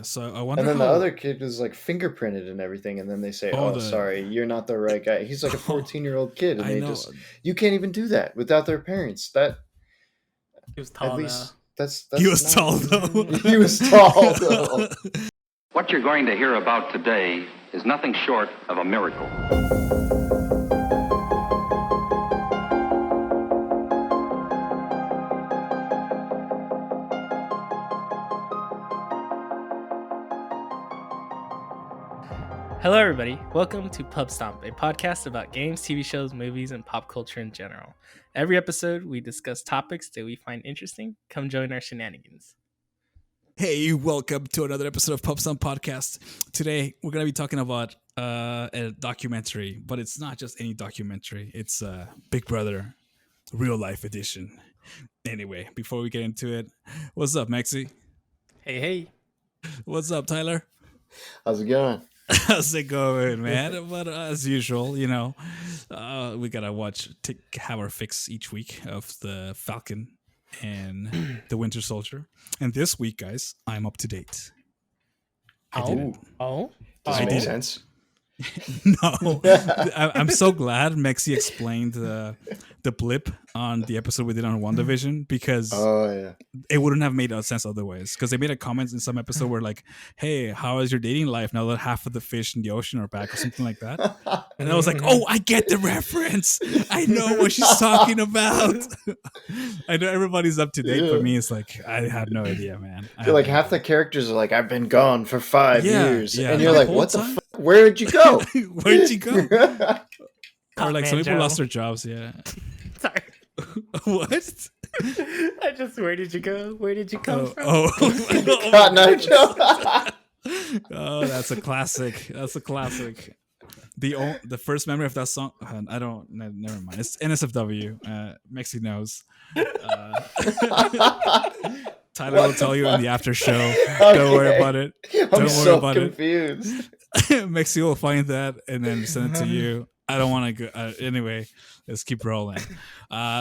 So I wonder And then how. the other kid is like fingerprinted and everything, and then they say, Oh, "Oh, sorry, you're not the right guy." He's like a 14-year-old kid, and I they know. you can't even do that without their parents. That He was at tall though. least that's He was not, tall though. He was tall though. What you're going to hear about today is nothing short of a miracle. Hello, everybody. Welcome to Pubstomp, a podcast about games, TV shows, movies, and pop culture in general. Every episode, we discuss topics that we find interesting. Come join our shenanigans. Hey, welcome to another episode of Pubstomp Podcast. Today, we're going to be talking about a documentary, but it's not just any documentary. It's Big Brother, real life edition. Anyway, before we get into it, what's up, Maxie? Hey. What's up, Tyler? How's it going? How's it going, man? But as usual, you know, we got to have our fix each week of the Falcon and the Winter Soldier. And this week, guys, I'm up to date. Does it make sense? No, I'm so glad Mexi explained the blip on the episode we did on WandaVision, because it wouldn't have made sense otherwise. Because they made a comment in some episode where like, "Hey, how is your dating life now that half of the fish in the ocean are back?" or something like that. And I was like, "Oh, I get the reference. I know what she's talking about." I know everybody's up to date, but me, it's like I have no idea, man. Like half the characters are like, "I've been gone for 5 years," and you're the like, whole "What the time? fuck? Where did you go? Where'd you go?" Or like some people Joe. lost their jobs. Yeah. Sorry. What? Where did you go? Where did you come from? Cotton Eye Joe. Oh, that's a classic. That's a classic. The first memory of that song, never mind. It's NSFW. Mexi knows. Tyler will tell you in the after show. Okay. Don't worry about it. I'm so confused. Mexi will find that and then send it to you. I don't want to go. Anyway, let's keep rolling.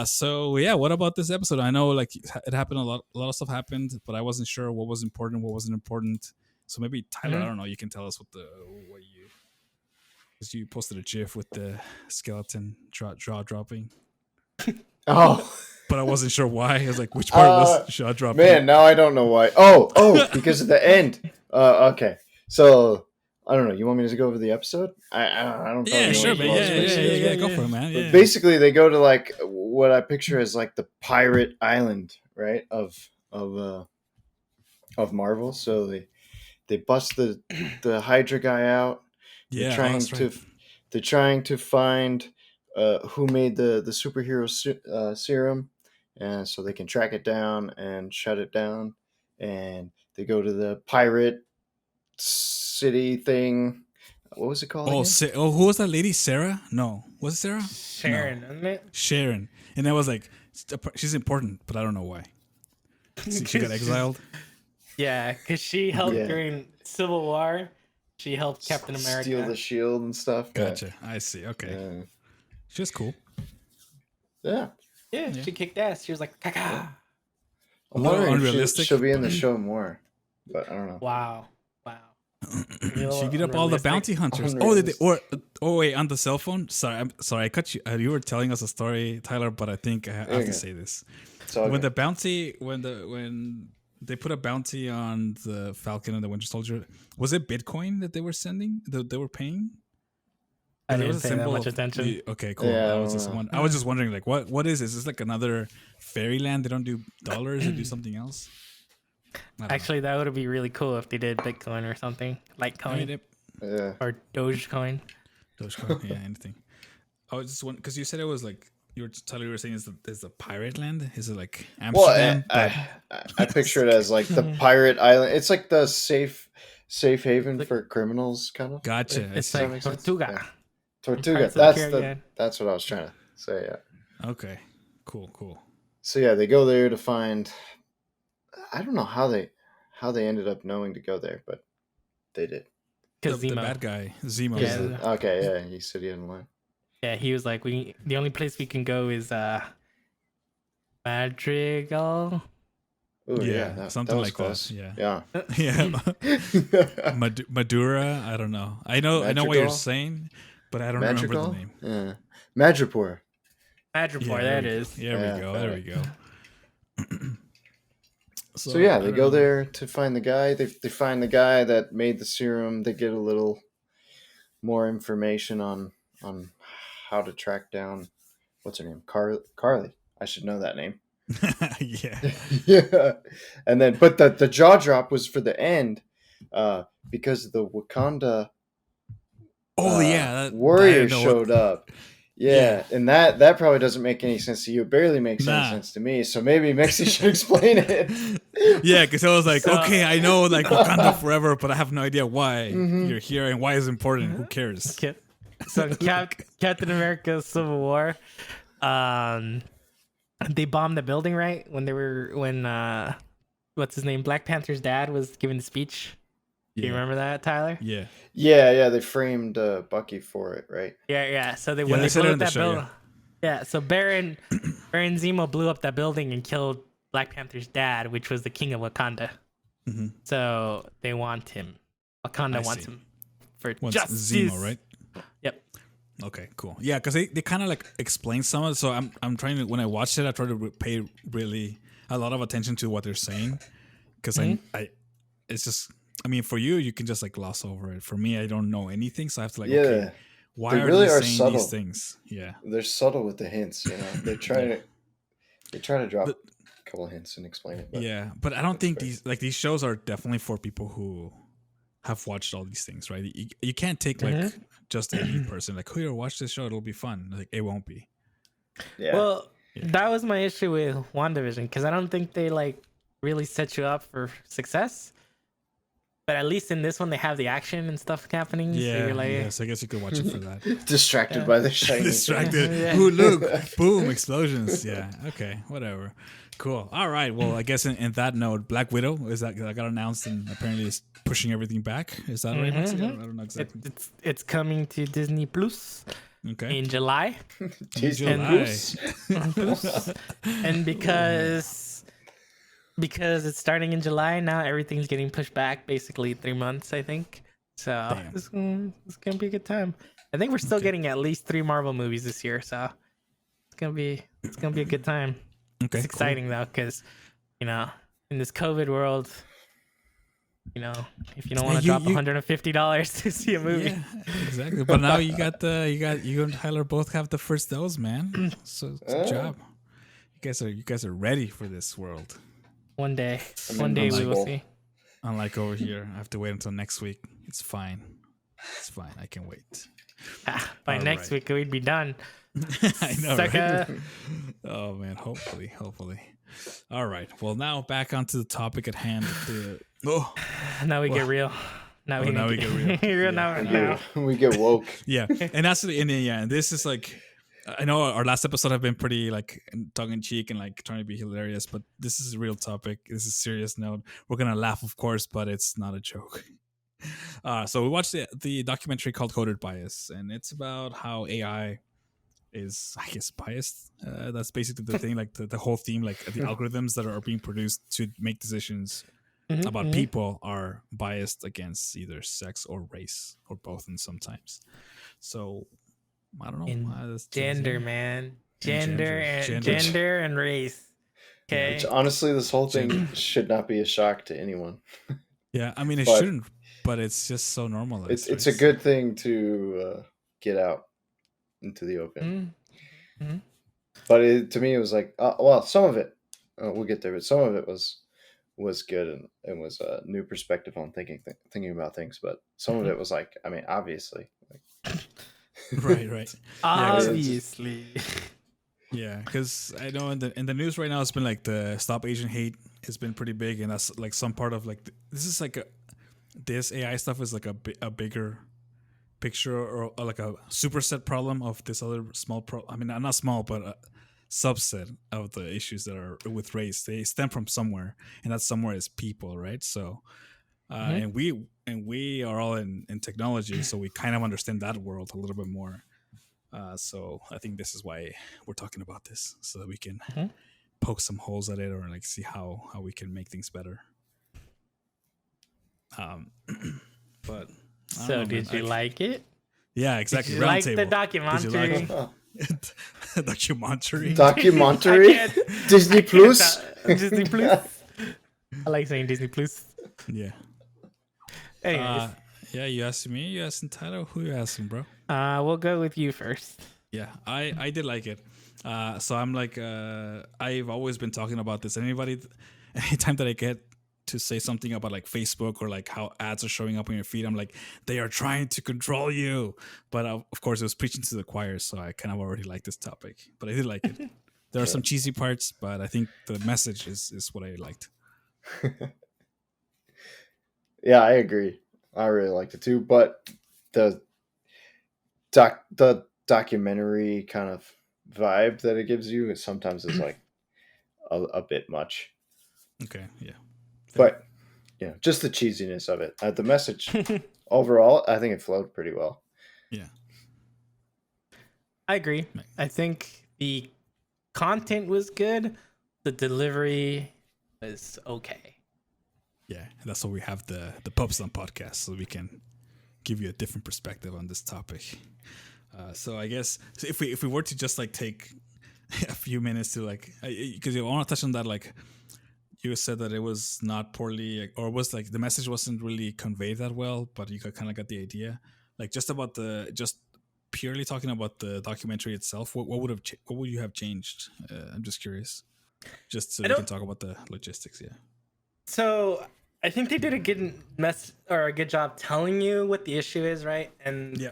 So yeah, what about this episode? I know like it happened a lot of stuff happened, but I wasn't sure what was important, what wasn't important. So maybe Tyler, I don't know, you can tell us what you, because you posted a GIF with the skeleton jaw dropping. Oh. But I wasn't sure why. I was like, which part was jaw dropping? Man, now I don't know why. Oh, because of the end. Okay. So I don't know. You want me to go over the episode? I don't. Yeah, sure, man. Yeah. Go for it, man. Yeah. Basically, they go to like what I picture as like the pirate island, right? Of Marvel. So they bust the Hydra guy out. Yeah, they're trying to find who made the superhero serum, and so they can track it down and shut it down. And they go to the pirate city thing. What was it called? Who was that lady? Sarah? No, was it Sarah? Sharon, isn't it? Sharon. And I was like, she's important, but I don't know why. She got exiled. Yeah, because she helped during Civil War. She helped Captain America steal the shield and stuff. Gotcha. I see. Okay. She's cool. Yeah, she kicked ass. She was like, "Caca." I'm wondering if she'll be in the show more, but I don't know. Wow. She beat up all the bounty hunters. Wait, on the cell phone. Sorry, I cut you. You were telling us a story, Tyler, but I think I have to say this. When they put a bounty on the Falcon and the Winter Soldier, was it Bitcoin that they were sending? That they were paying? I didn't pay that much attention. Okay, cool. Yeah, I was just wondering, like, what is this? Is this like another fairyland? They don't do dollars; they do something else. Actually, that would be really cool if they did Bitcoin or something, Litecoin, or Dogecoin. Dogecoin, yeah, anything. I was just wondering because you said it was like you were saying is a pirate land? Is it like Amsterdam? Well, I picture it as like the pirate island. It's like the safe haven for criminals, kind of. Gotcha. It's like Tortuga. Yeah. Tortuga. That's what I was trying to say. Yeah. Okay. Cool. So yeah, they go there to find. I don't know how they ended up knowing to go there, but they did. Because the bad guy, Zemo. Yeah. Okay, yeah, he said he didn't lie. Yeah, he was like, the only place we can go is Madrigal. Oh Yeah, that something was like close. that. Yeah. Madura. I don't know. I know what you're Madrigal? saying, but I don't remember the Madrigal? name. Yeah. Madripoor. Madripoor, There that we go. is. There we Yeah, go. got There it. we go. So yeah, I they don't go know. there to find the guy. They find the guy that made the serum. They get a little more information on how to track down what's her name? Carly. I should know that name. Yeah. Yeah. And then but the jaw drop was for the end, because the Wakanda Oh yeah. warrior showed up. Yeah, and that probably doesn't make any sense to you. It barely makes any sense to me. So maybe Mexi should explain it. Yeah, because I was like, So- okay, I know like Wakanda forever, but I have no idea why Mhm. you're here and why it's important. Who cares? Okay. So Captain America Civil War, they bombed the building, right? When what's his name? Black Panther's dad was giving the speech. Do you remember that, Tyler? Yeah. Yeah, they framed Bucky for it, right? Yeah. So Yeah, when they they said blew it up in the that show, building, yeah. So Baron Zemo blew up that building and killed Black Panther's dad, which was the king of Wakanda. Mhm. So they want him. Wakanda I wants see. him for Once justice. Zemo, right? Yep. Okay, cool. Yeah, because they kind of like explain some of it. So I'm trying to, when I watched it, I try to pay really a lot of attention to what they're saying, because I it's just, I mean, for you can just like gloss over it. For me, I don't know anything, so I have to like, Yeah. okay, why They are really they are saying subtle. these things? Yeah, They're subtle with the hints, They try to drop But- a couple of hints and explain it. But yeah, but I don't think fair. these shows are definitely for people who have watched all these things, right? You can't take like just any person like, here, watch this show, it'll be fun. Like, it won't be. Yeah. Well, that was my issue with WandaVision, because I don't think they like really set you up for success. But at least in this one, they have the action and stuff happening. So Yeah, you're like, yes, I guess you could watch it for that. Distracted by the shiny thing. Distracted. Yeah. Ooh, look, boom, explosions. Yeah, okay, whatever. Cool. All right. Well, I guess in that note, Black Widow that got announced and apparently is pushing everything back. Is that right? Maxi? I don't know exactly. it's coming to Disney Plus Okay. in July. Disney July. Plus. And because it's starting in July now, everything's getting pushed back basically 3 months, I think. So Damn. it's gonna be a good time. I think we're still getting at least 3 Marvel movies this year, so it's gonna be a good time. Okay. It's exciting though, because in this COVID world, if you don't want to drop $150 to see a movie, Yeah, exactly. But now you and Tyler both have the first dose, man. So good job. You guys are ready for this world. one day I'm we will invincible. see. Unlike over here, I have to wait until next week. It's fine. I can wait. By All next right. week we'd be done. I know, Sucker. right? Oh man, hopefully. All right. Well, now back onto the topic at hand. Now we get real. Now we get real. Now. We get woke. Yeah, and that's and this is like, I know our last episode have been pretty like tongue in cheek and like trying to be hilarious, but this is a real topic. This is a serious note. We're gonna laugh, of course, but it's not a joke. So we watched the documentary called Coded Bias, and it's about how AI is, I guess, biased. That's basically the thing, like the whole theme, like the algorithms that are being produced to make decisions about people are biased against either sex or race or both, and sometimes. So I don't know. That's Gender, man. Gender. Gender and race. Okay. Which honestly, this whole thing should not be a shock to anyone. Yeah, I mean, it But shouldn't, but it's just so normalized. It's a right? good thing to get out into the open. Mm-hmm. But to me, it was like, well, some of it, we'll get there, but some of it was good and was a new perspective on thinking about things. But some of it was like, I mean, obviously, like, right. Obviously. Yeah, because I know in the news right now, it's been like the Stop Asian Hate has been pretty big, and that's like some part of like this is like this AI stuff is like a bigger picture or like a superset problem of this other small I mean, not small, but a subset of the issues that are with race. They stem from somewhere, and that somewhere is people, right? So, and we are all in technology, so we kind of understand that world a little bit more. So I think this is why we're talking about this, so that we can poke some holes at it or like see how we can make things better. But So did you like it? Yeah, exactly. Did you like the Roundtable. documentary? Documentary. Disney Plus. Disney Plus. I like saying Disney Plus. Yeah. Anyways, yeah, you asking me? You asking Tyler? Who you asking, bro? we'll go with you first. Yeah, I did like it. So I'm like, I've always been talking about this. Anytime that I get to say something about like Facebook or like how ads are showing up on your feed, I'm like, they are trying to control you. But of course, it was preaching to the choir, so I kind of already like this topic. But I did like it. There are some cheesy parts, but I think the message is what I liked. Yeah, I agree. I really liked it too. But the documentary kind of vibe that it gives you sometimes is like a bit much. Okay, yeah. But just the cheesiness of it. The message overall, I think it flowed pretty well. Yeah, I agree. I think the content was good. The delivery was okay. Yeah, that's why we have the Pubstomp podcast, so we can give you a different perspective on this topic. So I guess if we were to just like take a few minutes to like, because you want to touch on that, like you said that it was not poorly, or was like the message wasn't really conveyed that well, but you kind of got the idea. Like just purely talking about the documentary itself, what would you have changed? I'm just curious, just so we can talk about the logistics. Yeah. So I think they did a good job telling you what the issue is, right? And yeah,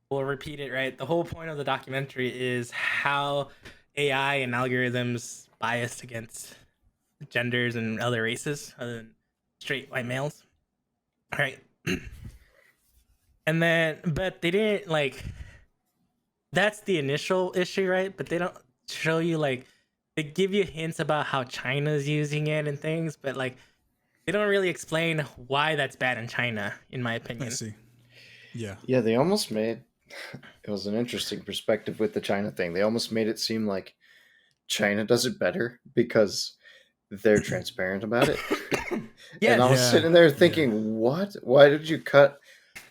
we'll repeat it, right? The whole point of the documentary is how AI and algorithms biased against genders and other races other than straight white males, right? And then, but they didn't like. That's the initial issue, right? But they don't show you like. They give you hints about how China's using it and things, but like they don't really explain why that's bad in China, in my opinion. I see. Yeah. Yeah, they almost made it was an interesting perspective with the China thing. They almost made it seem like China does it better because they're transparent about it. Yeah. And I was sitting there thinking, what? Why did you cut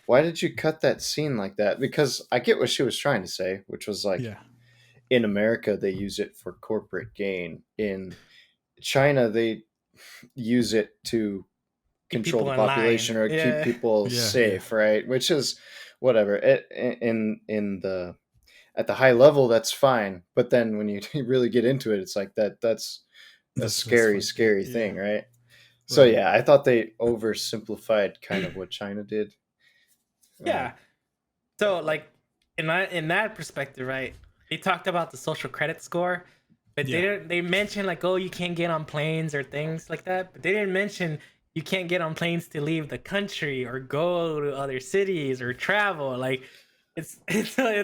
that scene like that? Because I get what she was trying to say, which was like in America, they use it for corporate gain. In China, they use it to control the population or keep people safe, right? Which is whatever. At the high level, that's fine. But then when you really get into it, it's like that's a scary thing, right? So yeah, I thought they oversimplified kind of what China did. Yeah. So like in that perspective, right? They talked about the social credit score, but they mentioned like, oh, you can't get on planes or things like that. But they didn't mention you can't get on planes to leave the country or go to other cities or travel. Like it's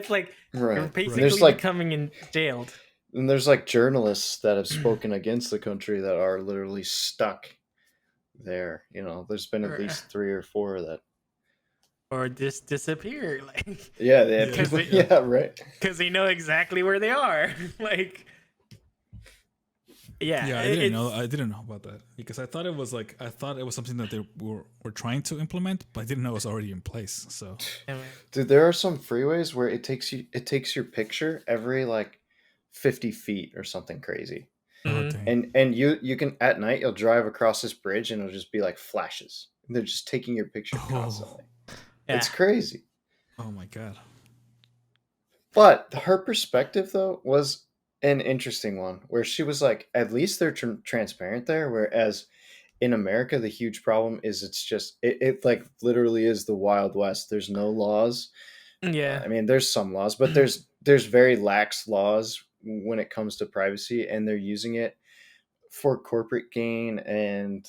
like you're basically becoming jailed. And there's like journalists that have spoken against the country that are literally stuck there. There's been at least 3 or 4 of that. Or just disappear, like right. Because they know exactly where they are, like. Yeah, I didn't know about that because I thought it was something that they were trying to implement, but I didn't know it was already in place. So, dude, there are some freeways where it takes your picture every like 50 feet or something crazy. Mm-hmm. And you can at night you'll drive across this bridge and it'll just be like flashes. And they're just taking your picture constantly. Yeah. It's crazy. Oh my god. But her perspective though was an interesting one where she was like, at least they're transparent there. Whereas in America, the huge problem is it's just, it like literally is the Wild West. There's no laws. Yeah. I mean, there's some laws, but there's very lax laws when it comes to privacy, and they're using it for corporate gain. And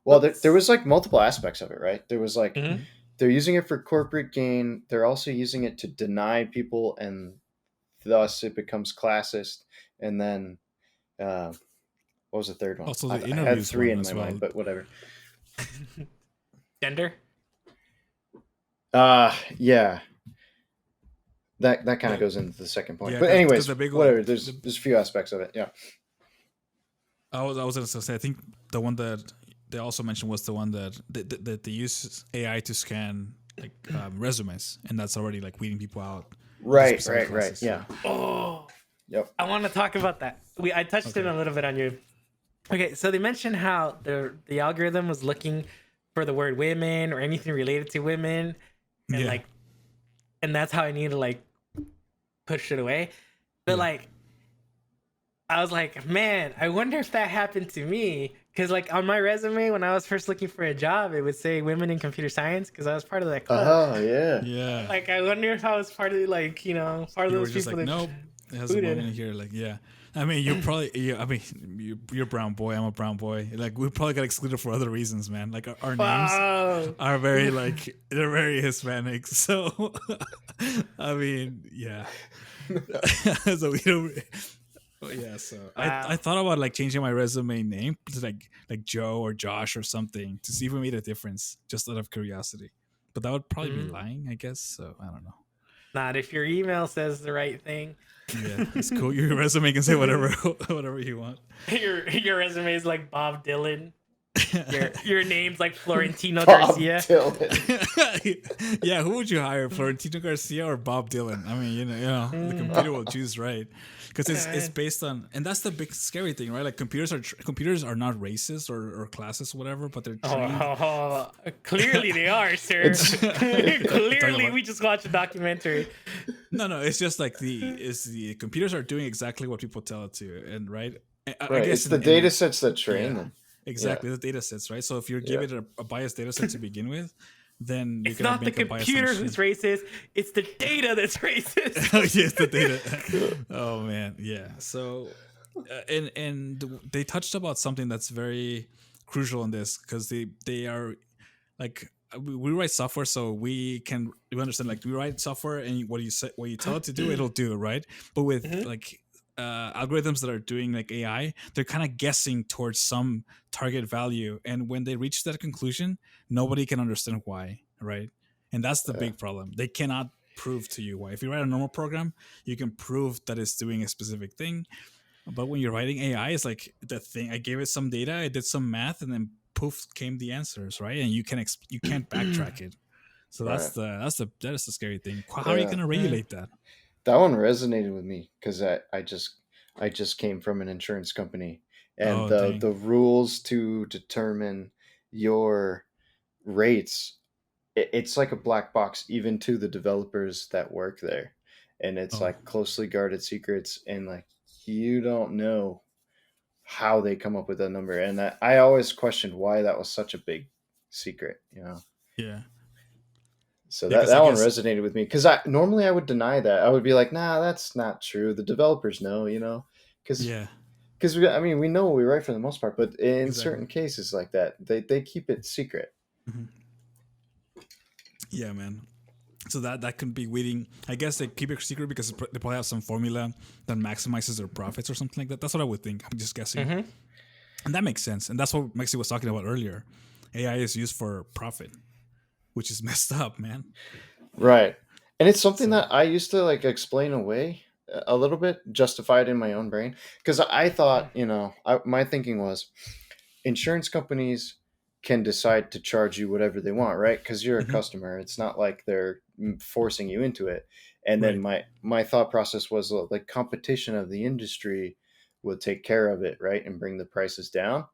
well, there was like multiple aspects of it, right? There was like, they're using it for corporate gain. They're also using it to deny people, and thus it becomes classist. And then, what was the third one? Also, I had 3 in my mind, but whatever. Gender? Yeah. that kind of goes into the second point. Yeah, but anyways, the big whatever. one, There's a few aspects of it. Yeah. I was going to say, I think the one that they also mentioned was the one that they use AI to scan like resumes, and that's already like weeding people out. Right. Yeah. Oh, yep. I want to talk about that. I touched it a little bit on you. Okay, so they mentioned how the algorithm was looking for the word women or anything related to women, and and that's how I need to like push it away. But like, I was like, man, I wonder if that happened to me. Because like on my resume, when I was first looking for a job, it would say women in computer science because I was part of that club. Oh yeah. Yeah. Like I wonder if I was part of like part of You those were just people like, that nope, it has a woman here. Like, yeah. I mean, you're probably. I mean, you're a brown boy. I'm a brown boy. Like, we probably got excluded for other reasons, man. Like, our names are very like they're very Hispanic. So, I mean, yeah. So we don't. Yeah. So I thought about like changing my resume name to like Joe or Josh or something to see if it made a difference, just out of curiosity. But that would probably be lying, I guess. So I don't know. Not if your email says the right thing. Yeah, it's cool. Your resume can say whatever you want. Your resume is like Bob Dylan. Your name's like Florentino Garcia. Yeah, who would you hire, Florentino Garcia or Bob Dylan? I mean, the computer will choose right, because it's based on, and that's the big scary thing, right? Like computers are not racist or classist, whatever, but they're trained. Clearly they are, sir. Clearly, we just watched a documentary. No, it's just like the computers are doing exactly what people tell it to, and right. I guess it's the data sets that train them. Exactly, the data sets, right? So if you're giving a biased data set to begin with, then it's not the computer who's racist; it's the data that's racist. Oh, yes, the data. Oh man, yeah. So, and they touched about something that's very crucial in this, because they are like, we write software, so we understand, like, we write software, and what you tell it to do, it'll do, right? But with like algorithms that are doing like AI, they're kind of guessing towards some target value, and when they reach that conclusion, nobody can understand why, right? And that's the big problem. They cannot prove to you why. If you write a normal program, you can prove that it's doing a specific thing, but when you're writing AI, it's like the thing, I gave it some data, I did some math, and then poof came the answers, right? And you can't backtrack it. So that is the scary thing. How are you going to regulate that? That one resonated with me because I just came from an insurance company, and the rules to determine your rates, it's like a black box even to the developers that work there, and it's like closely guarded secrets, and like you don't know how they come up with that number, and I always questioned why that was such a big secret, Yeah. So that one resonated with me, because normally I would deny that. I would be like, nah, that's not true. The developers know, because we know what we write for the most part, but in certain cases like that, they keep it secret. Mm-hmm. Yeah, man. So that can be weeding. I guess they keep it secret because they probably have some formula that maximizes their profits or something like that. That's what I would think. I'm just guessing. Mm-hmm. And that makes sense. And that's what Mexi was talking about earlier. AI is used for profit, which is messed up, man. Right. And it's something that I used to like explain away a little bit, justify it in my own brain. Because I thought, my thinking was insurance companies can decide to charge you whatever they want, right? Because you're a customer. It's not like they're forcing you into it. And then my thought process was like competition of the industry will take care of it, right? And bring the prices down.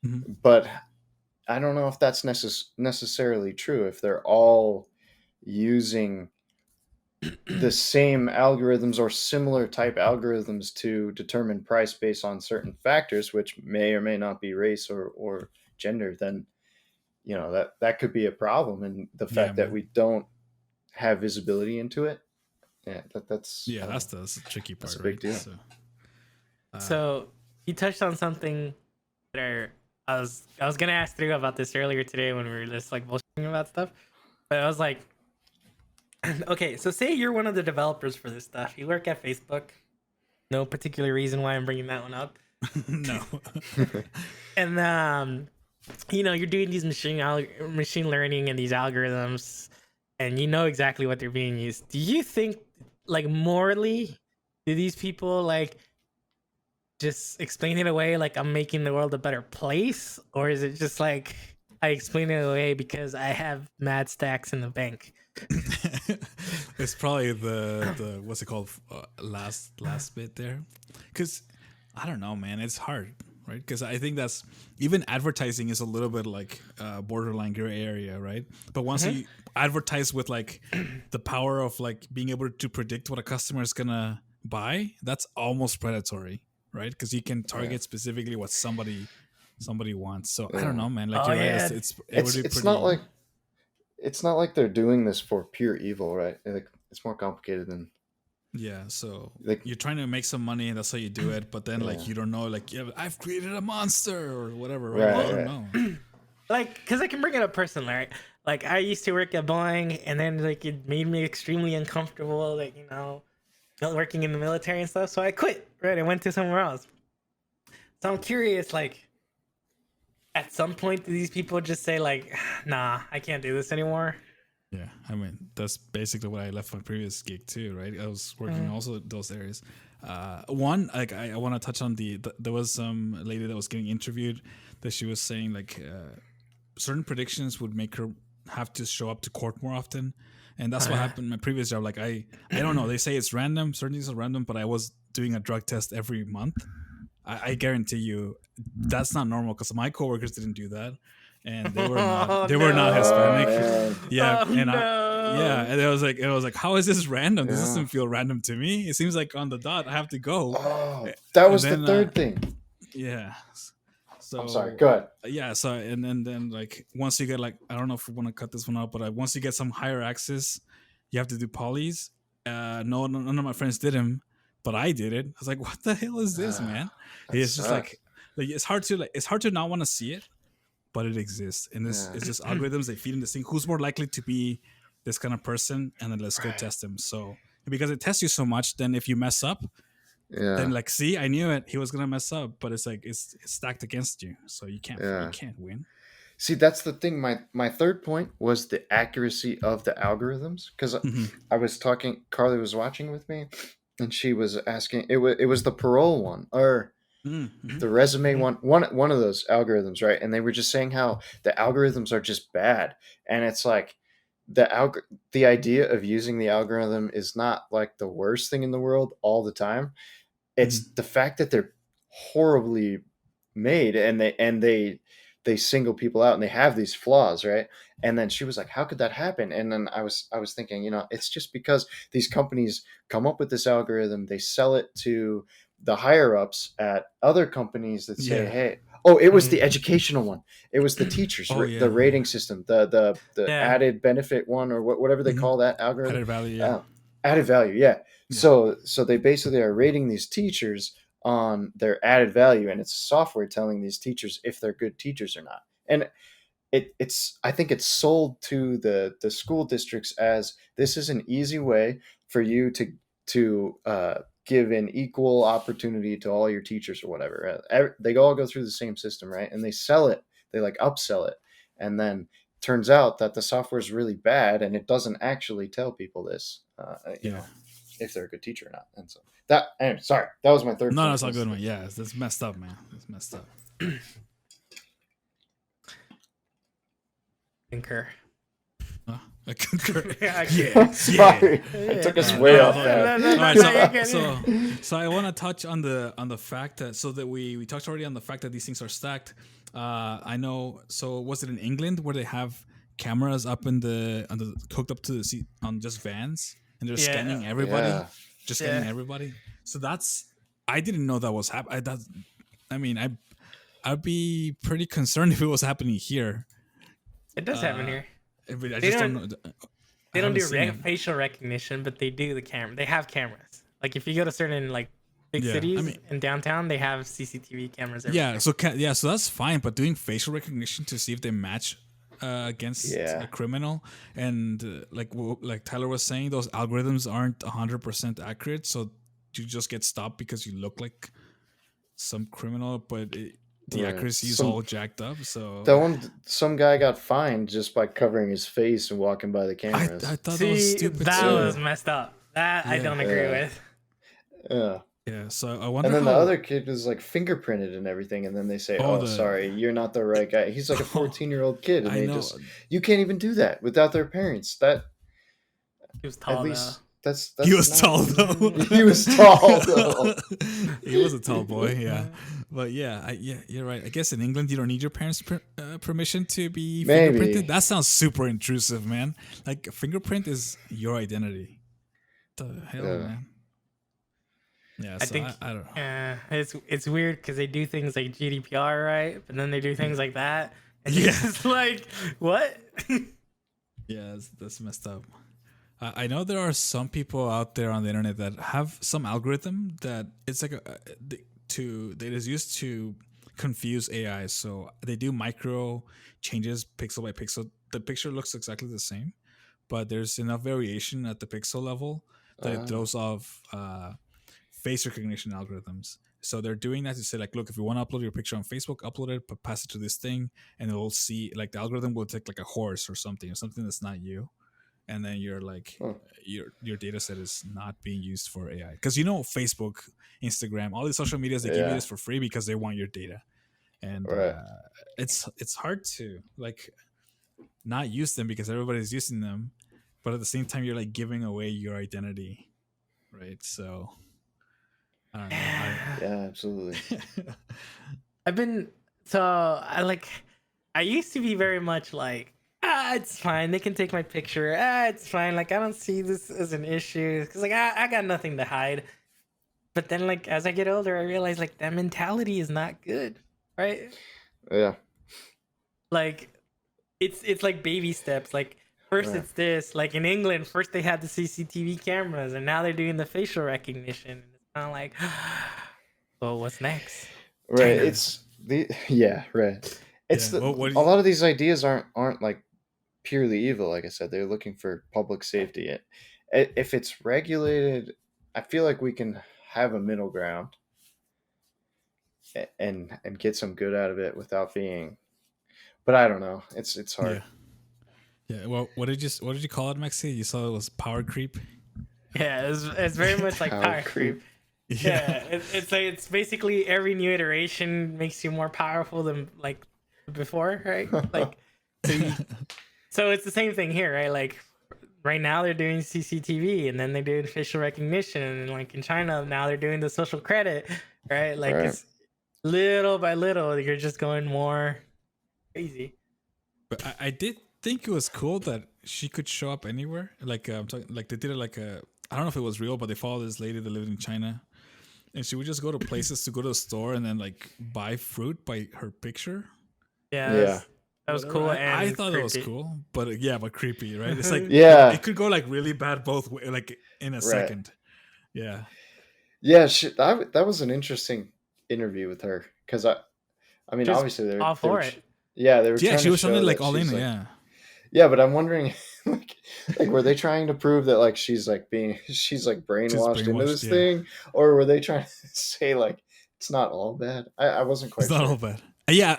Mm-hmm. But I don't know if that's necessarily true. If they're all using the same algorithms or similar type algorithms to determine price based on certain factors, which may or may not be race or gender, then that could be a problem. And the fact that we don't have visibility into it, that's the tricky part. That's a big deal. So you touched on something that I was gonna ask Drew about this earlier today when we were just like bullshitting about stuff, but I was like, okay, so say you're one of the developers for this stuff. You work at Facebook. No particular reason why I'm bringing that one up. No. And you're doing these machine learning and these algorithms, and you know exactly what they're being used. Do you think like morally, do these people like just explain it away like I'm making the world a better place, or is it just like I explain it away because I have mad stacks in the bank? It's probably the what's it called, last bit there, because I don't know, man. It's hard, right? Because I think that's even advertising is a little bit like borderline gray area, right? But once you advertise with like the power of like being able to predict what a customer is gonna buy, that's almost predatory, right? Because you can target specifically what somebody wants. So I don't know, man. Like you're right. It's not like they're doing this for pure evil, right? Like it's more complicated than. Yeah, so like you're trying to make some money and that's how you do it, but then like you don't know, like I've created a monster or whatever, right? I don't know. Like, because I can bring it up personally, right? Like I used to work at Boeing, and then like it made me extremely uncomfortable, like not working in the military and stuff. So I quit, right? I went to somewhere else. So I'm curious, like, at some point, do these people just say like, "Nah, I can't do this anymore"? Yeah, I mean that's basically what I left my previous gig too, right? I was working also those areas. One, like I want to touch on there was some lady that was getting interviewed that she was saying like certain predictions would make her have to show up to court more often, and that's what happened in my previous job. Like I don't know. They say it's random, certain things are random, but I was doing a drug test every month. I guarantee you that's not normal because my coworkers didn't do that. And they were not Hispanic. And it was like, how is this random? This doesn't feel random to me. It seems like on the dot I have to go. Oh, that was the third thing. Yeah. So I'm sorry. Go ahead. Yeah. So and then like once you get like, I don't know if we want to cut this one out, but once you get some higher access, you have to do polys. None of my friends did them, but I did it. I was like, what the hell is this, man? It's just like it's hard to not want to see it. But it exists, and it's just algorithms. They feed in this thing. Who's more likely to be this kind of person? And then let's go test them. So because it tests you so much, then if you mess up, then like, see, I knew it. He was gonna mess up, but it's like it's stacked against you, so you can't win. See, that's the thing. My third point was the accuracy of the algorithms, because I was talking. Carly was watching with me, and she was asking. It was the parole one or. The resume one of those algorithms, right? And they were just saying how the algorithms are just bad, and it's like the idea of using the algorithm is not like the worst thing in the world all the time. It's the fact that they're horribly made, and they single people out, and they have these flaws, right? And then she was like, how could that happen? And then I was thinking, it's just because these companies come up with this algorithm, they sell it to the higher ups at other companies that say, hey, it was the educational one. It was the teachers, the rating system, the added benefit one, or whatever they call that algorithm. Added value. Added value. Yeah. So they basically are rating these teachers on their added value, and it's software telling these teachers if they're good teachers or not. And I think it's sold to the school districts as this is an easy way for you to give an equal opportunity to all your teachers or whatever. They all go through the same system, right? And they sell it, they like upsell it. And then turns out that the software is really bad, and it doesn't actually tell people this, if they're a good teacher or not. And so anyway, sorry, that was my third. No, that's not a good one. Yeah, that's messed up, man. It's messed up. Concur. I concur. Sorry. It took us way off that. All right, so I want to touch on the fact that we touched already on the fact that these things are stacked. I know. So was it in England where they have cameras up hooked up to the seat on just vans, and they're scanning everybody, scanning everybody. So I didn't know that was happening. I'd be pretty concerned if it was happening here. It does happen here. They don't do facial recognition, but they do the camera. They have cameras. Like if you go to certain like big cities in downtown, they have CCTV cameras everywhere. So that's fine. But doing facial recognition to see if they match against a criminal, and like Tyler was saying, those algorithms aren't 100% accurate. So you just get stopped because you look like some criminal, but the accuracy is all jacked up. So that one, some guy got fined just by covering his face and walking by the cameras. I thought that was stupid. That was messed up. That I don't agree with. Yeah. Yeah, so I wonder. And then how... the other kid is like fingerprinted and everything, and then they say, "Oh, sorry, you're not the right guy." He's like a 14-year-old kid, and you can't even do that without their parents. That he was tall, at least though. He was tall though. He was tall though. He was a tall boy, yeah. But yeah, you're right. I guess in England you don't need your parents' permission to be fingerprinted. That sounds super intrusive, man. Like a fingerprint is your identity. The hell, man. Yeah, I think I don't know. It's weird because they do things like GDPR, right? But then they do things like that, and it's like, what? Yeah, that's messed up. I know there are some people out there on the internet that have some algorithm that it's like that is used to confuse AI. So they do micro changes, pixel by pixel. The picture looks exactly the same, but there's enough variation at the pixel level that it throws off face recognition algorithms. So they're doing that to say, like, look, if you want to upload your picture on Facebook, upload it, but pass it to this thing, and it will see, like, the algorithm will take like a horse or something that's not you, and then you're like, your data set is not being used for AI. Because Facebook, Instagram, all these social medias, they give you this for free because they want your data, and it's hard to like not use them because everybody's using them, but at the same time you're like giving away your identity, right? So I don't know. Yeah, absolutely. I used to be very much like, it's fine. They can take my picture. It's fine. Like, I don't see this as an issue because like I got nothing to hide. But then like as I get older, I realize like that mentality is not good, right? Yeah. Like it's like baby steps. Like first it's this. Like in England, first they had the CCTV cameras, and now they're doing the facial recognition. It's kind of like, well, what's next? Right. It's right. It's a lot of these ideas aren't like purely evil. Like I said, they're looking for public safety. If it's regulated, I feel like we can have a middle ground and get some good out of it without being. But I don't know. It's hard. Yeah. Well, what did you call it, Maxi? You saw it was power creep. Yeah, it's very much like power creep. Yeah, it's basically every new iteration makes you more powerful than like before, right? Like, so it's the same thing here, right? Like, right now they're doing CCTV, and then they're doing facial recognition, and like in China now they're doing the social credit, right? Like it's little by little you're just going more crazy. But I did think it was cool that she could show up anywhere. Like I'm talking, like they did it like I don't know if it was real, but they followed this lady that lived in China, and she would just go to places to go to the store and then like buy fruit by her picture. Yeah. That was cool. I thought creepy. it was cool, but but creepy, right? It's like it could go like really bad both ways, like in a second. Yeah. Yeah, that was an interesting interview with her because I mean, just obviously they were all for it. Yeah, they were. Yeah, she was something like all in. Yeah, but I'm wondering, like were they trying to prove that like she's like brainwashed into this thing, or were they trying to say like it's not all bad? I wasn't quite. It's not all bad. Yeah,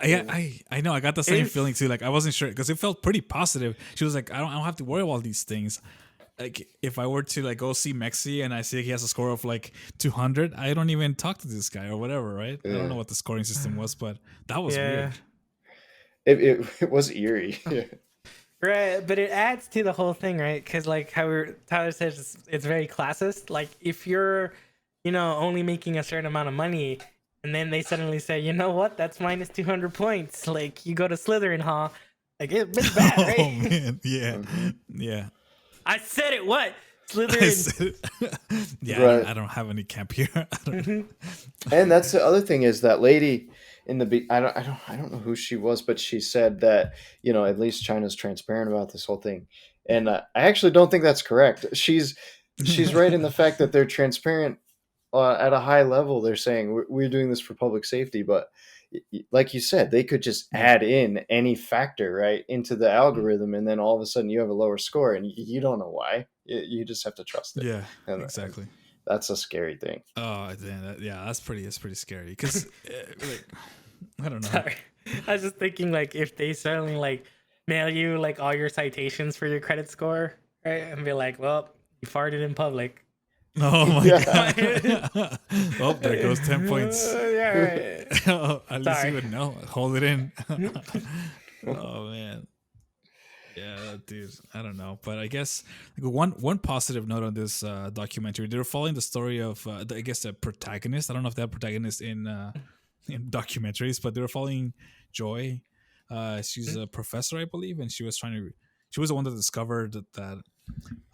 I know. I got the same feeling too. Like I wasn't sure because it felt pretty positive. She was like, I don't have to worry about these things. Like if I were to like go see Mexi and I see he has a score of like 200, I don't even talk to this guy or whatever, right? I don't know what the scoring system was, but that was weird. It was eerie. Right, but it adds to the whole thing, right? Because like how Tyler says, it's very classist. Like if you're, only making a certain amount of money, and then they suddenly say, you know what, that's minus 200 points. Like you go to Slytherin Hall, like it's bad, right? Oh man, yeah. I said it. What? Slytherin. Right. I don't have any camp here. And that's the other thing is that lady in the I don't know who she was, but she said that at least China's transparent about this whole thing, and I actually don't think that's correct. She's right in the fact that they're transparent at a high level. They're saying we're doing this for public safety, but like you said, they could just add in any factor right into the algorithm, and then all of a sudden you have a lower score, and you don't know why. You just have to trust it. Yeah, exactly. That's a scary thing. Oh, that's pretty scary because I don't know. Sorry. I was just thinking like if they suddenly like mail you like all your citations for your credit score, right, and be like, well, you farted in public, Oh my Yeah. god! Oh, there goes 10 points. Yeah, right. Oh, at least Sorry. you would know. Hold it in. Oh man. Yeah, dude. I don't know, but I guess like, one positive note on this documentary, they were following the story of I guess the protagonist. I don't know if they have protagonists in documentaries, but they were following Joy. She's a professor, I believe, and she was the one that discovered that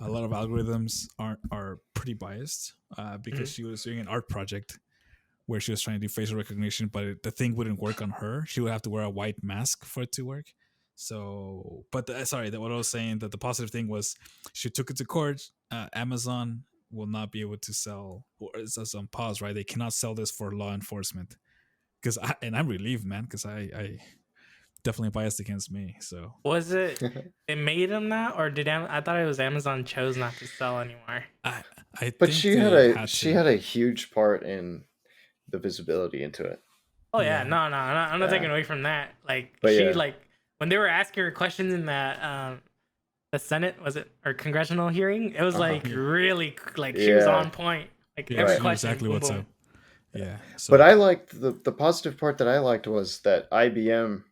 a lot of algorithms are pretty biased because she was doing an art project where she was trying to do facial recognition, but the thing wouldn't work on her. She would have to wear a white mask for it to work. So, but what I was saying, that the positive thing was she took it to court. Amazon will not be able to sell, or it's on pause, right? They cannot sell this for law enforcement and I'm relieved, man, because I definitely biased against me. So Was it they made them that, or I thought it was Amazon chose not to sell anymore. I But think she had a huge part in the visibility into it. Oh yeah, Yeah. no, I'm not taking away from that. Like But she yeah. like when they were asking her questions in that the Senate, was it, or congressional hearing, it was like really like she was Yeah. on point. Like Yeah, every she knew question, exactly boom, what's boom. up. Yeah. So, But I liked the positive part that I liked was that IBM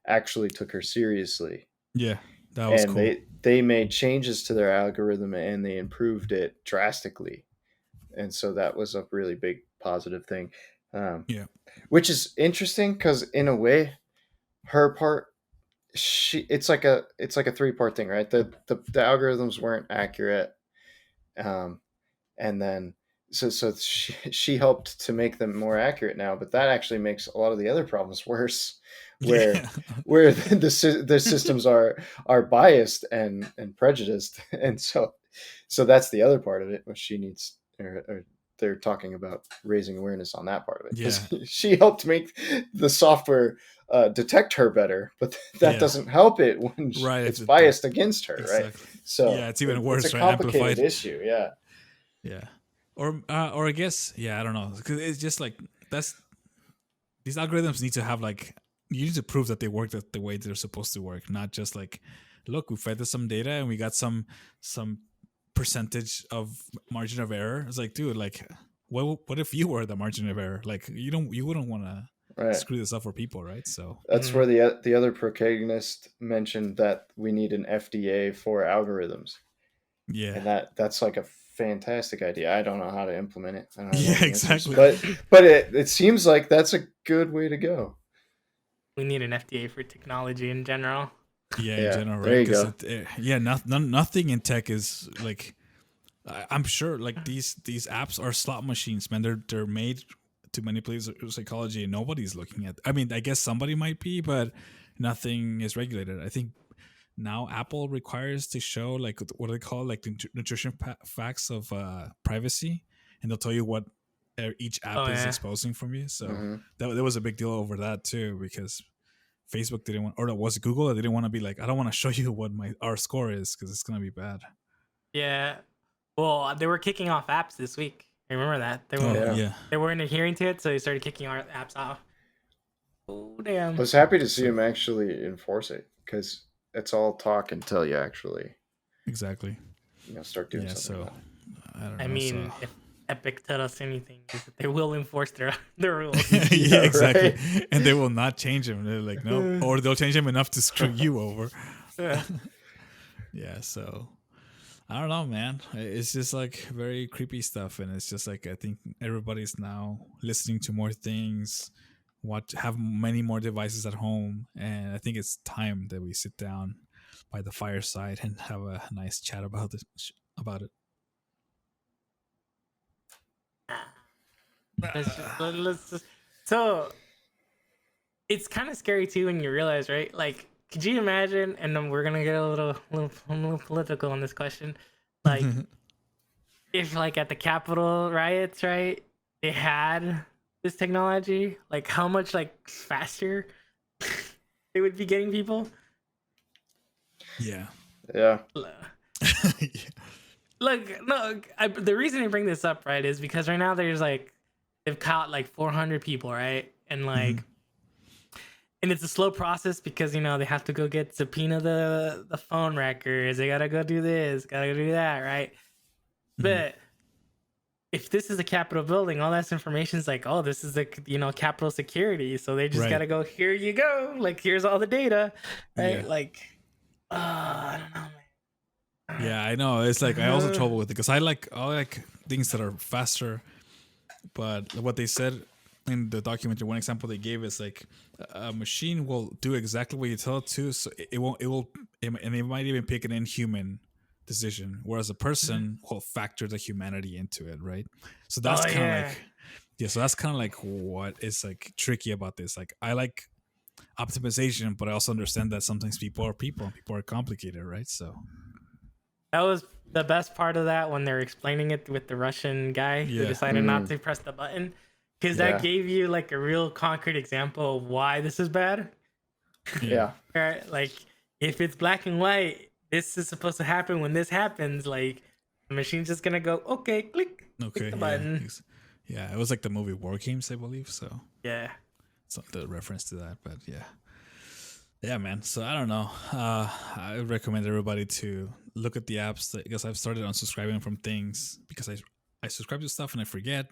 actually took her seriously. yeah, that was And cool. they made changes to their algorithm and they improved it drastically. And so that was a really big positive thing. Yeah. Which is interesting because in a way, her part, it's like a 3-part thing, right? The algorithms weren't accurate, and then so she helped to make them more accurate now, but that actually makes a lot of the other problems worse, where Yeah. where the systems are biased and prejudiced, and so that's the other part of it, which she needs, or they're talking about raising awareness on that part of it, because she helped make the software detect her better, but that doesn't help it when Right, it's biased against her, exactly. right? So yeah, it's even worse, it's a right? complicated Amplified. issue. Yeah. Yeah, or I guess, yeah, I don't know, because it's just like these algorithms need to have like, you need to prove that they work the way they're supposed to work, not just like, look, we fed this some data and we got some percentage of margin of error. It's like, dude, like what if you were the margin of error? Like you wouldn't want to screw this up for people, right? So that's where the other protagonist mentioned that we need an FDA for algorithms. Yeah, and that's like a fantastic idea. I don't know how to implement it. I don't know yeah, exactly. but it seems like that's a good way to go. We need an FDA for technology in general. Yeah, in general, there right? you Because nothing in tech is like, I'm sure like these apps are slot machines, man. They're made to manipulate psychology, and nobody's looking at. I mean, I guess somebody might be, but nothing is regulated. I think now Apple requires to show like, what do they call, like the nutrition facts of privacy, and they'll tell you what each app is exposing from you. So that was a big deal over that too, because Facebook didn't want, or was it Google that didn't want to be like, I don't want to show you what our score is because it's gonna be bad. Yeah, well, they were kicking off apps this week. I remember that they weren't adhering to it, so they started kicking our apps off. Oh damn! I was happy to see him actually enforce it, because it's all talk until you actually start doing something. So I don't know. I mean, if Epic tell us anything, is that they will enforce their rules. Yeah, exactly. Right? And they will not change them. They're like, no, or they'll change them enough to screw you over. Yeah, so I don't know, man. It's just like very creepy stuff, and it's just like, I think everybody's now listening to more things, have many more devices at home, and I think it's time that we sit down by the fireside and have a nice chat about it. So it's kind of scary too when you realize, right? Like, could you imagine? And then we're gonna get a little political on this question. Like, if like at the Capitol riots, right, they had this technology, like how much like faster they would be getting people. Yeah. Look, no, the reason I bring this up, right, is because right now there's like, they've caught like 400 people, right? And like, and it's a slow process because, they have to go subpoena the phone records. They got to go do this, got to go do that, right? But if this is a Capitol building, all that information is like, oh, this is the Capitol security, so they just gotta go. Here you go, like here's all the data, right? Yeah. Like, I don't know, man. Yeah, I know. It's like I also have trouble with it because I like things that are faster. But what they said in the documentary, one example they gave is like a machine will do exactly what you tell it to, so it might even pick an inhuman decision, whereas a person will factor the humanity into it, right? So that's kind of so that's kind of like what is like tricky about this. Like I like optimization, but I also understand that sometimes people are complicated, right? So that was the best part of that when they're explaining it with the Russian guy who decided not to press the button, because that gave you like a real concrete example of why this is bad. Yeah. Right? Like if it's black and white, this is supposed to happen when this happens. Like the machine's just gonna go, okay, click the button. Yeah, it was like the movie War Games, I believe. So yeah, it's not the reference to that, but yeah, man. So I don't know. I recommend everybody to look at the apps because I've started unsubscribing from things because I subscribe to stuff and I forget,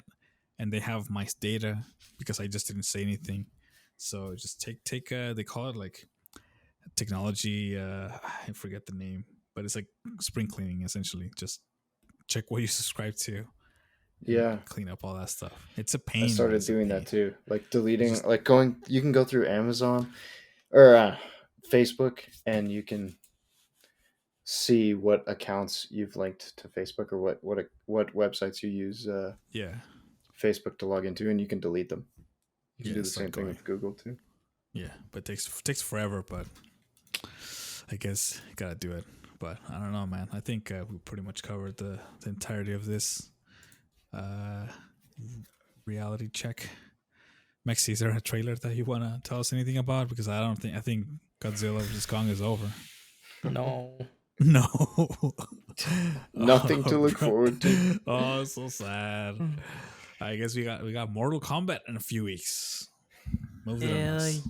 and they have my data because I just didn't say anything. So just take they call it like technology. I forget the name, but it's like spring cleaning essentially. Just check what you subscribe to. Yeah, clean up all that stuff. It's a pain. I started doing that too, like deleting, like going. You can go through Amazon or Facebook, and you can see what accounts you've linked to Facebook or what websites you use. Facebook to log into, and you can delete them. You can do the same thing with Google too. Yeah, but it takes forever. But I guess you gotta do it. But I don't know, man. I think we pretty much covered the entirety of this reality check. Maxi, is there a trailer that you want to tell us anything about? Because I think Godzilla vs. Kong is over. No. Nothing to look forward to. Oh, so sad. I guess we got Mortal Kombat in a few weeks. Hell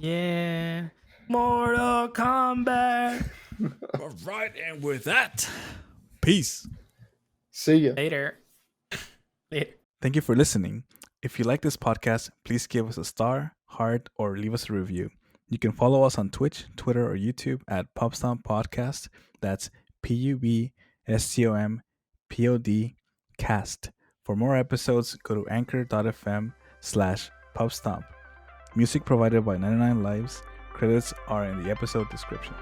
yeah. Mortal Kombat. All right, and with that, peace. See ya. Later. Thank you for listening. If you like this podcast, please give us a star, heart, or leave us a review. You can follow us on Twitch, Twitter, or YouTube at Pubstomp Podcast. That's PUBSTOMPOD cast. For more episodes, go to anchor.fm/Pubstomp. Music provided by 99 Lives. Credits are in the episode description.